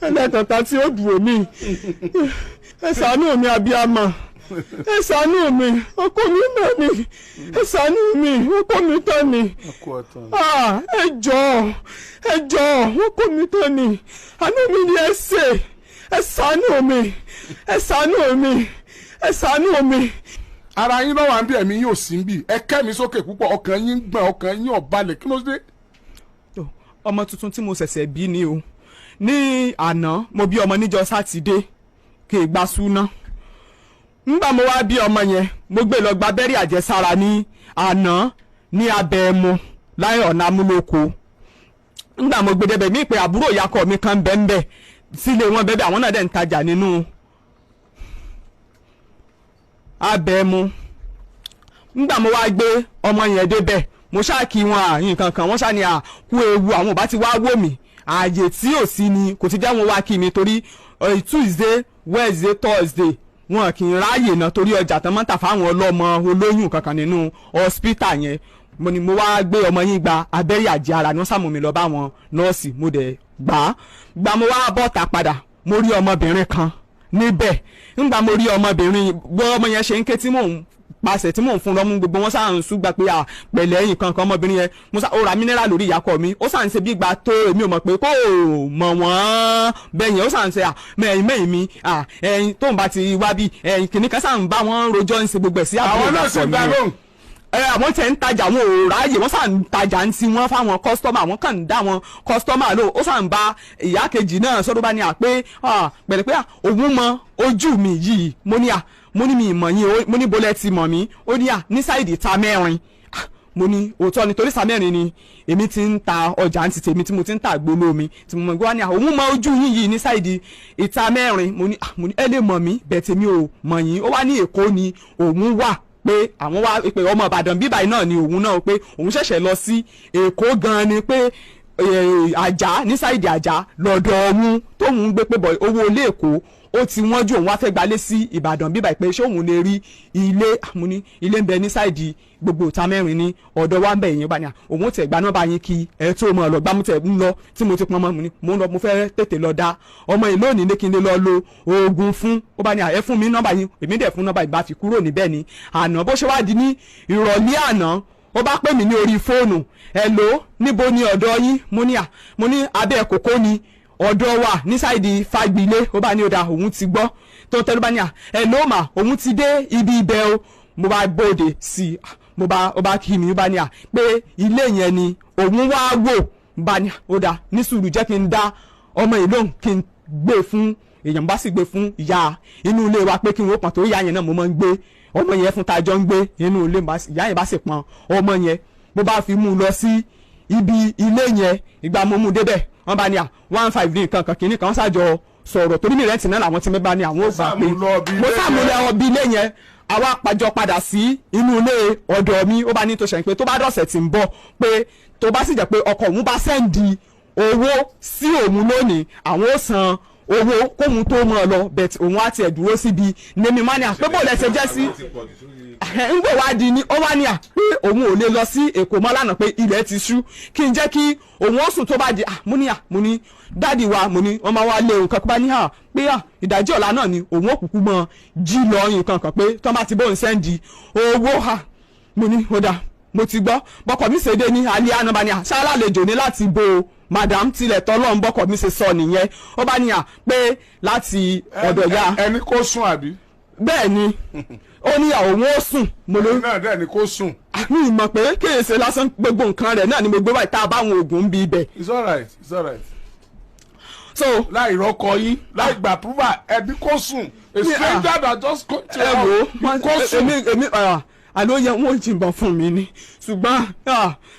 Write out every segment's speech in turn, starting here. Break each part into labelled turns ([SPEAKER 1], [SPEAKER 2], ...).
[SPEAKER 1] ẹlẹ́tọ̀ta tí ó dùn mí ẹ ṣàánú mi abiyamọ ẹ ṣàánú mi ọkọ mi náà ni ẹ ṣàánú mi ọkọ mi tán ni ẹ jọ̀ọ́ ọkọ mi tán ni àánú mi ni ẹ ṣe ẹ ṣàánú mi ẹ ṣàánú mi ẹ ṣàánú mi.
[SPEAKER 2] ara yín lọ́wọ́ à ń bí ẹ̀mí yóò sí bí ẹ kẹ́mi sókè púpọ̀ ọkàn yín gbọ̀n ọkàn yín ò balẹ̀ kí ló dé.
[SPEAKER 1] ọmọ tuntun tí mo ṣẹ̀ṣẹ̀ bí ni o ní àná mo bí ọmọ níjọ́ sátidé kì í gba súná ńgbà mo wá bí ọmọ yẹn mo gbé lọ gba abẹ́rẹ́ àjẹsára ní àná ní abẹ́ ẹmu láì ọ̀nà amúlòkó ńgbà mo gbé débẹ̀ mí pé àbúrò ìyàkọ̀ mi kan bẹ́ẹ̀ sílé wọn bẹ́ẹ̀ àwọn náà dẹ̀ ń tajà nínú abẹ́ ẹmu ńgbà mo wá gbé ọmọ yẹn débẹ̀ mo ṣáà kí wọn nǹkan kan wọ́n ṣáà ní kú ewu àwọn ò bá ti wá wò mí ààyè tí ò sí ni kò ti jẹ́ wọn wá kí mi torí Tuesday Wednesday Thursday wọn kì í ráàyè náà torí ọjà tán máa ń tà fáwọn ọlọ́mọ olóyún kankan nínú hospital yẹn mo ní mo wá gbé ọmọ yín gba abẹ́rẹ́ àjẹára ní wọ́n sàmú mi lọ bá wọn nọ́ọ̀sì mo dẹ̀ gbà mo wá bọ́ta padà mo rí ọmọbìnrin kan níbẹ̀ ńgbà mo rí ọmọbìnrin gbọ́ ọmọ yẹn ṣe ń ké tí mò ń pàṣẹ tí mò ń fún lọ́mú gbogbo wọn sáà ń súgbà pé pẹ̀lẹ́ ẹ̀yìn kankan ọmọbìnrin yẹn mo sá ó ra mineral lórí ìyàkọ̀ mi ó sàn ṣe bí ìgbà tó èmi ò mọ̀ pé kó mọ̀ wọ́n bẹ́yẹn ó sàn ṣe mẹ́yìn mi ẹ̀yìn tóun bá ti wá bí ẹ̀yìn kìnnì kan sàn bá wọn rojọ́ ń ṣe gbogbo ẹ̀ sí àbúrò ìyàkọ̀ mi àwọn tẹ̀ ń tajà wọn ò ráàyè wọ́n sàn ń tajà ń ti wọ́n fáwọn kọ́sítọ́mà àwọn kàn ń dá wọn kọ́sítọ́mà lò ó sàn ń bá ìyá kejì náà sọ́dọ̀ bá ní pé pẹ̀lẹ́ pé òun mọ ojú mi yìí mo ní mi ìmọ̀ yín mo ní bolẹ̀ ti mọ̀ mí ó ní ní sáìdì ta mẹ́rin mo ní òótọ́ nítorí sa mẹ́rin ni èmi ti ń ta ọjà ń ti tèmi tí mo ti ń ta gbóló mi tí mo mọ̀ gbọ́ ní òun mọ ojú yín yìí ní sáìdì ìta mẹ́rin mo ní ẹ lè mọ̀ mí bẹ́ẹ̀ tèmi ò mọ̀ yín ó wá ní Èkó ni òun wà pé àwọn wá pé ọmọ Ìbàdàn bíbáyìí náà ni òun náà pé òun ṣẹ̀ṣẹ̀ lọ sí Èkó gan ni pé àjà ní sáìdì àjà lọ́dọ̀ ọ̀hún tóun ń gbé pé owó ilé Èkó ó ti wọ́n ju òun wá fẹ́ gbalé sí Ìbàdàn bíbáyìí pé ṣé òun lè rí ilé àmúní ilé ń bẹ ní sáìdì gbogbo ìta mẹ́rin ní ọ̀dọ̀ wa ń bẹ̀ yẹn bá ní òun tẹ̀ gbaná bá yín kí ẹ tó mọ̀ lọ gbámútẹ̀ ń lọ tí mo ti pọn mọ́ mi ni mo ń lọ mo fẹ́ tètè lọ dá ọmọ yìí lónìí ní kí n lè lọ lo oògùn fún ó bá ní ẹ fún mi nọ́mbà yín èmi dẹ̀ fún nọ́mbà yìí bá fi kúrò níbẹ̀ ni àná bó ṣe wá di ní ìrọ̀lẹ́ àná ó bá pè mí ní orí fóònù hello níbo ni ọ̀dọ̀ yín mo ní abẹ́ kòkó ni ọ̀dọ̀ wa ní sáìdì Fagbilé ó bá ní ó da òun ti gbọ́ tó tẹ́lú bá ní hello mà òun ti dé ibi ibẹ̀ o mo bá bóde sí i ó bá kí mi ó bá ní pé ilé yẹn ni òun wá wò bá ní ó da ní sùúrù jẹ́ kí n dá ọmọ yìí lóhùn kí n gbé fún èèyàn bá sì gbé fún ìyá inú ilé wa pé kí n ó pọ̀n tó ìyá yẹn náà mo máa ń gbé ọmọ yẹn fún tajọ́ ń gbé inú ilé ìyá yẹn bá sì pọ̀n ọmọ yẹn bó bá fi mú un lọ sí ibi ilé yẹn ìgbà mo mú un débẹ̀ wọ́n bá ní 15 ní nǹkan kan kìíní kan wọ́n ṣàjọ sọ̀rọ̀ torí mi rẹ́ǹtì náà làwọn tí mẹ́bàá ní àwọn ò gbà pé mo sàmúlẹ̀ ọbí ilé yẹn àwa pàjọ padà sí inú ilé ọ̀dọ̀ mi ó bá ní tó ṣẹ̀yìn pé tó bá dọ̀sẹ̀ tí ń bọ̀ pé tó bá sì jẹ́ pé ọkọ òun bá sẹ́ǹdì owó sí òun lónìí àwọn ò san owó kóhun tó mọ̀ lọ bẹ̀t òun á tiẹ̀ dúró síbi nemi mania pé bó lẹ́sẹ̀ jẹ́ sí ń gbé wá di ní ó wá ní pé òun ò lè lọ sí Èkó mọ́ lánàá pé ilẹ̀ ti ṣú kí n jẹ́ kí òun ó sùn tó bá di mo ní dáàdi wa mo ní wọ́n máa wá lé nǹkan bá ní pé ìdájí ọ̀la náà ni òun ó kúkú mọ́ jí lọ nǹkan kan pé tó bá ti bóun sẹ́ndì owó mo ní ó dà mo ti gbọ́ bọ́kọ̀ mi ṣe dé ní alẹ́ àná bá ní ṣáálà lejò ní láti bo madam tilẹ̀ tọ́lọ́ ń bọ́kọ̀ mi ṣe sọ nìyẹn ó bá ní pé láti ọ̀dọ̀ ya
[SPEAKER 2] ẹni kó sùn àbí.
[SPEAKER 1] bẹ́ẹ̀ ni ó ní àwọn ó sùn mo ló
[SPEAKER 2] náà dẹ̀ ni kó sùn.
[SPEAKER 1] mi mọ̀ pé kéèsè lásán gbogbo nǹkan rẹ̀ náà ni mo gbé wáyé tá a bá àwọn oògùn ń bi ibẹ̀.
[SPEAKER 2] it's alright it's alright.
[SPEAKER 1] so
[SPEAKER 2] láì rọkọ yín láì gbà púpà ẹbí kó sùn a stranger that just come to your house kó sùn.
[SPEAKER 1] èmi àló yẹ wọn ò yìnbọn fún mi ni ṣùgbọ́n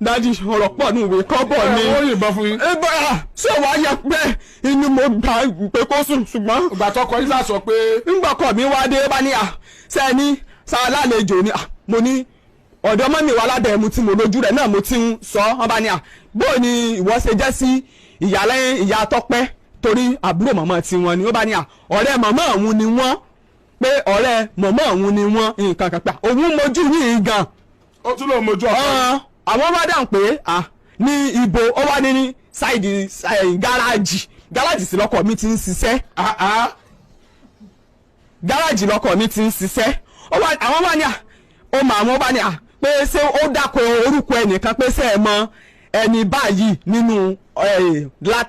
[SPEAKER 1] dájú ọ̀rọ̀ pọ̀ ní ìwé kọ́bọ̀ ni
[SPEAKER 2] wọ́n yìnbọn fún yín.
[SPEAKER 1] ṣé wàá yẹ pé inú mo gbà pé kó sùn ṣùgbọ́n.
[SPEAKER 2] ìgbà tọkọ yín sá sọ pé.
[SPEAKER 1] ńgbọ́kọ̀ mi wá dé bá ní sẹ́ni sálálejò ni mo ní ọ̀dọ́ mọ́mì wa lábẹ́ mu tí mo lójú rẹ̀ náà mo ti ń sọ ọ́n bá ní bó ni ìwọ ṣe jẹ́ sí ìyá Tọ́pẹ́ torí àbúrò mọ̀mọ́ tiwọn ni ó bá ní ọ̀rẹ́ mọ̀mọ́ òun ni wọ́n pé ọ̀rẹ́ mọ̀mọ́ òun ni wọ́n nǹkan kan pé òun mojú yìí gan.
[SPEAKER 2] ó tún lọ mojú ọ̀pọ̀.
[SPEAKER 1] àwọn bá dáhùn pé ní ibo ó wá ní sáìdì gáràjì gáràjì sí lọ́kọ mi ti ń ṣiṣẹ́ gáràjì lọ́kọ mi ti ń ṣiṣẹ́ àwọn bá ní ó mà àwọn bá ní pé ṣé ó dákọ̀ orúkọ ẹnìkan pé ṣé ẹ mọ ẹni báyìí nínú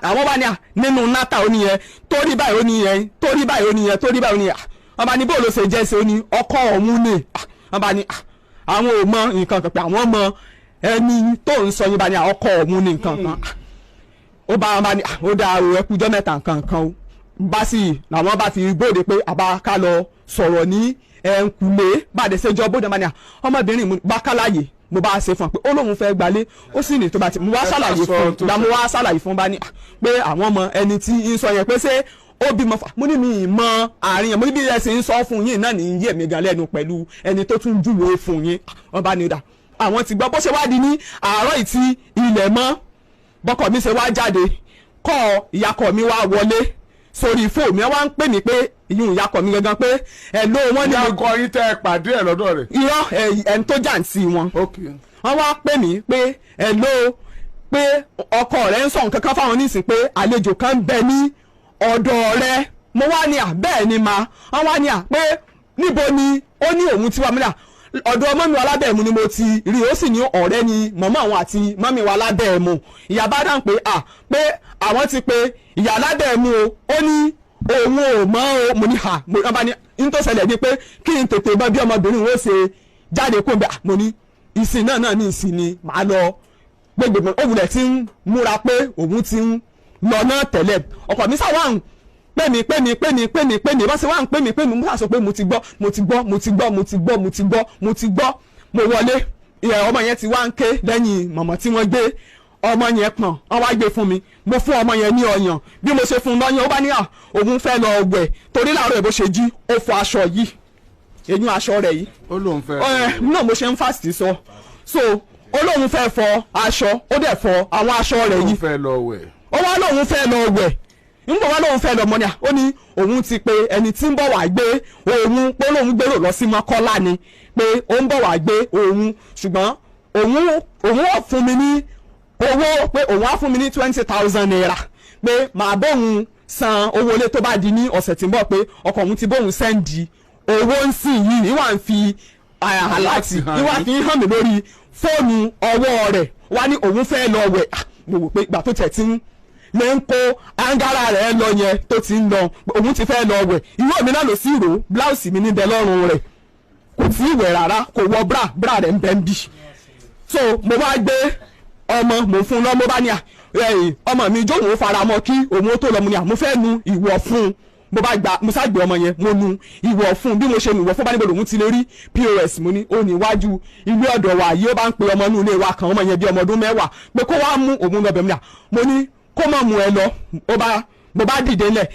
[SPEAKER 1] àwọn bá ní nínú nata ó nìyẹn torí báyìí ó nìyẹn torí báyìí ó nìyẹn torí báyìí ó nìyẹn wọ́n bá ní bó ló ṣe jẹ́ ṣe ó ní ọkọ ọ̀hún ni wọ́n bá ní àwọn ò mọ nǹkan kan pé àwọn mọ ẹni tó ń sọ yín bá ní ọkọ ọ̀hún ni nǹkan kan ó bá wọn bá ní ó dáa o ẹ kújọ́ mẹ́ta nǹkan kan o bá sì làwọn bá fi bóde pé àbá ká lọ sọ̀rọ̀ ní ẹ̀ǹkùlé bàdé ṣèjọ́ bóde máa ní ọmọbìnrin bá káláyè mo bá ṣe fún un pé ó lóun fẹ́ gbalé ó sì ní tó bá ti mo wá ṣàlàyé fún un mo wá ṣàlàyé fún un bá ní pé àwọn ọmọ ẹni tí ń sọ yẹn pé ṣé ó bímọ fà mo ní mi mọ àárín yẹn mo ní bí ẹ ṣe ń sọ fún yín náà ní yé mi gan lẹ́nu pẹ̀lú ẹni tó tún júwèé fún yín wọ́n bá ní dà àwọn ti gbọ́ bó ṣe wá di ní àárọ̀ ìtì ilẹ̀ mọ́ bọ́kọ̀ mi ṣe wá jáde kọ́ ìyàkọ̀ mi wá wọlé sórí fóònù mi wá ń pè mí pé ìyún ìyàkọ̀ mi gangan pé ẹ̀ ló wọ́n ní.
[SPEAKER 2] ìyàkọ̀ yín tẹ́ ẹ pàdé ẹ̀ lọ́dọ̀ rẹ̀.
[SPEAKER 1] irọ́ ẹni tó jàǹtì wọn. wọ́n wá pè mí pé ẹ̀ ló pé ọkọ rẹ̀ ń sọ nǹkan kan fáwọn oníṣìn pé àlejò kan bẹ ní ọ̀dọ̀ rẹ̀ mo wá ní bẹ́ẹ̀ ni ma wọ́n wá ní pé níbo ni ó ní òun ti wá mílà ọ̀dọ̀ mọ́mí wa lábẹ́ mu ni mo ti rí ó sì ní ọ̀rẹ́ ni mọ̀mọ́ àwọn àti mọ́mí wa lábẹ́ mu ìyá bá dáhùn pé pé àwọn ti pe ìyá lábẹ́ mu o ó ní òun ò mọ̀ o mo ní mo bá ní n tó ṣẹlẹ̀ ni pé kí n tètè mọ bí ọmọbìnrin wo ṣe jáde kó n bẹ mo ní ìsìn náà ní ìsìn ni màá lọ gbégbé ó wulẹ̀ ti ń múra pé òun ti ń lọ náà tẹ̀lẹ̀ ọkọ mi sáwọn pè mí bá ṣe wá ń pè mí mo sọ pé mo ti gbọ́ mo wọlé ọmọ yẹn ti wá ń ké lẹ́yìn mọ̀mọ́ tí wọ́n gbé ọmọ yẹn pọ̀n wọ́n wá gbé fún mi mo fún ọmọ yẹn ní ọyàn bí mo ṣe fún un lọ́yàn ó bá ní òun fẹ́ lọ wẹ̀ torí láàárọ̀ ẹ̀ bó ṣe jí ó fọ aṣọ yìí eyín aṣọ rẹ̀ yìí
[SPEAKER 2] ó lóun fẹ́
[SPEAKER 1] náà mo ṣe ń fásitì so ó lóun fẹ́ fọ aṣọ ó dẹ̀ fọ àwọn aṣọ rẹ̀ yìí ó wá lóun fẹ́ lọ wẹ̀ nígbà wá lóun fẹ́ lọ mọ́ ni ó ní òun ti pe ẹni tí ń bọ̀ wá gbé òun pé lóun gbèrò lọ sí Mọ́kọ́lá ni pé ó ń bọ̀ wá gbé òun ṣùgbọ́n òun ò fún mi ní owó pé òun á fún mi ní 20,000 naira pé màá bóun san owó ilé tó bá di ní ọ̀sẹ̀ tí ń bọ̀ pé ọkọ òun ti bóun sẹ́ndì owó ń sìn yìí ìwà ń fi àláàtì ìwà fi hàn mí lórí fóònù ọwọ́ rẹ̀ wá ní òun fẹ́ lọ wẹ̀ mo wò pé ìgbà tó tẹ̀ tí ń lè ń kó angara rẹ̀ lọ yẹn tó ti ń lọ òun ti fẹ́ lọ wẹ̀ ìwé mi náà ló sì rò bláùsì mi níbẹ̀ lọ́rùn rẹ̀ kò tí ì wẹ̀ rárá kò wọ bra rẹ̀ ń bẹ́ ń bì so mo wá gbé ọmọ mo fún un lọ́mọ bá ní ọmọ mi jó òun fara mọ́ kí òun tó lọ mu ní mo fẹ́ nu ìwọ̀ fún un mo sá gbé ọmọ yẹn mo nu ìwọ̀ fún un bí mo ṣe nu ìwọ̀ fún bá níbo lòun ti lè rí POS mo ní ó ní iwájú ilé ọ̀dọ̀ wa yìí ó bá ń pe ọmọ inú ilé wa kan ọmọ yẹn bí ọmọ ọdún 10 pé kó wá mú òun lọ bẹ̀ mo ní kó mọ̀ mú ẹ lọ mo bá dìde lẹ̀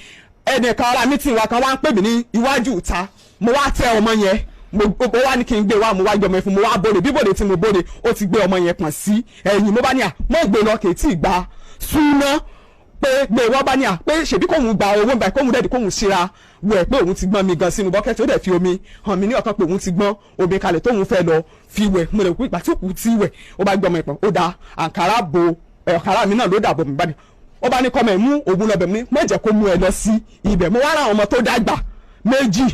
[SPEAKER 1] ẹnìkan ara mítìn wa kan wá ń pè mí ní iwájú ìta mo wá tẹ ọmọ yẹn mo wá ní kí n gbé wá mo wá gbé ọmọ yẹn fún mo wá bóde bí bóde tí mo bóde ó ti gbé ọmọ yẹn pọ̀n sí ẹ̀yìn mo bá ní mo gbé lọ kì í tí ì gba súná pé gbé wọ́n bá ní pé ṣèbí kóhun gba owó nígbà kóhun dẹ́ẹ̀dì kóhun ṣíra wẹ̀ pé òun ti gbọ́n mi gan sínú bọ́kẹ́tì ó dẹ̀ fi omi hàn mí ní ọ̀kan pé òun ti gbọ́n omi kalẹ̀ tóun fẹ́ lọ fi wẹ̀ mo lè kú ìgbà tí òkú ti wẹ̀ ó bá gbé ọmọ yẹn pọ̀n ó da àǹkárá bo ọ̀kárá mi náà ló dàbọ̀ mi bá ní ó bá ní kọ́mọ ẹ̀ mú ògùn lọ́bẹ̀ mi má jẹ́ kó mú ẹ lọ sí ibẹ̀ mo wá ra àwọn ọmọ tó dàgbà méjì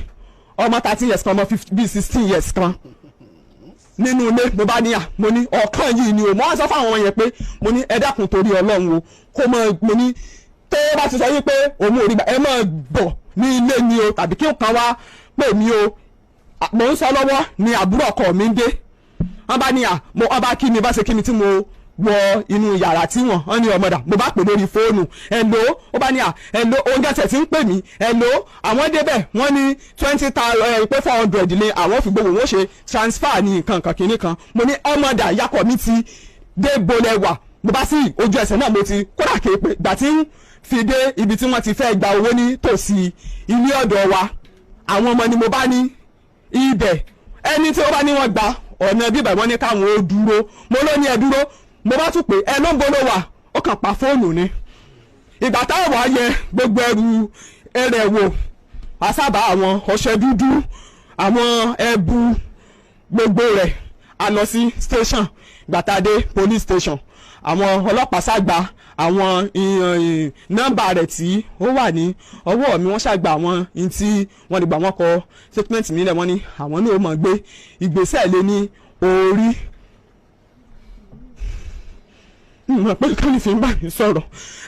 [SPEAKER 1] ọmọ 13 years kan ọmọ 16 years kan nínú ilé mo bá níyà mo ní ọ̀kan yìí ni o mo wá sọ fún àwọn ọmọ yẹn pé mo ní ẹ dákun torí Ọlọ́run o kó mọ mo ní tó bá ti sọ yín pé òun ò rí gbà ẹ máa bọ̀ ní ilé ni o tàbí kí nǹkan wá pè mí o mo ń sọ lọ́wọ́ ni àbúrò ọkọ mi ń dé wọ́n bá níyà wọ́n bá kí mi bá ṣe kí mi tí mo wọ inú yàrá tí wọ́n ní ọmọdà mo bá pè lórí fóònù ẹ̀lò ó bá ní ẹ̀lò oúnjẹ tẹ̀ tí ń pè mí ẹ̀lò àwọn débẹ̀ wọ́n ní 20,000 pé 400 lé àwọn fi gbogbo wọ́n ṣe transfer ní nǹkan kìíní kan mo ní ọmọdà yakọ̀ mi ti dé bolẹ̀ wà mo bá sí ojú ẹsẹ̀ náà mo ti kódà kéèpé gbà tí ń fi dé ibi tí wọ́n ti fẹ́ gba owó ní tòsí ilé ọ̀dọ̀ wa àwọn ọmọ ni mo bá ní ibẹ̀ ẹni tí ó bá ní wọ́n gba ọ̀nà bíbẹ̀ wọ́n ní káwọn ó dúró mo ló ní ẹ dúró mo bá tún pé ẹ ló ń bolo wà ó kàn pa fóònù ni ìgbà táwọn wá yẹ gbogbo ẹrù ẹrẹ̀ wò àsábà àwọn ọṣẹ dúdú àwọn ẹbu gbogbo rẹ̀ a lọ sí station gbàtàdé police station àwọn ọlọ́pàá ṣàgbà àwọn nọ́mbà rẹ̀ tí ó wà ní ọwọ́ mi, wọ́n ṣàgbà àwọn in tí wọ́n lè gbà wọ́n kọ statement mi lẹ̀, wọ́n ní àwọn náà ó mọ̀ gbé ìgbésẹ̀ lé ní orí. Mo pé kí ni fi ń bá mi sọ̀rọ̀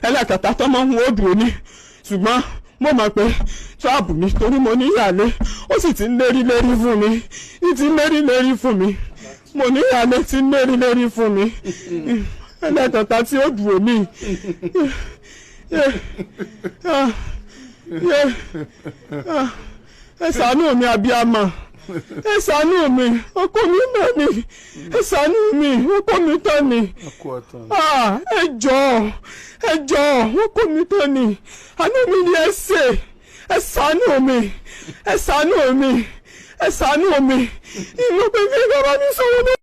[SPEAKER 1] ẹlẹ́kẹta tó máa ń wo dùn ní, ṣùgbọ́n mo mọ̀ pé ṣọ́ọ̀bù mi torí mo ní ìyàlé ó sì ti ń lérí fún mi, ti ń lérí fún mi, mo ní ìyàlé ti ń lérí fún mi ẹlẹ́kẹta tí ó dùn ní. Ẹ ṣàánú mi abiyamọ, ẹ ṣàánú mi, ọkọ mi náà ni, ẹ ṣàánú mi, ọkọ mi tán ni, ẹ jọ̀ọ́ ọkọ mi tán ni, àánú mi ni ẹ ṣe, ẹ ṣàánú mi, ẹ ṣàánú mi, ẹ ṣàánú mi, ìlú pé kí n bá mi sọ̀rọ̀ náà.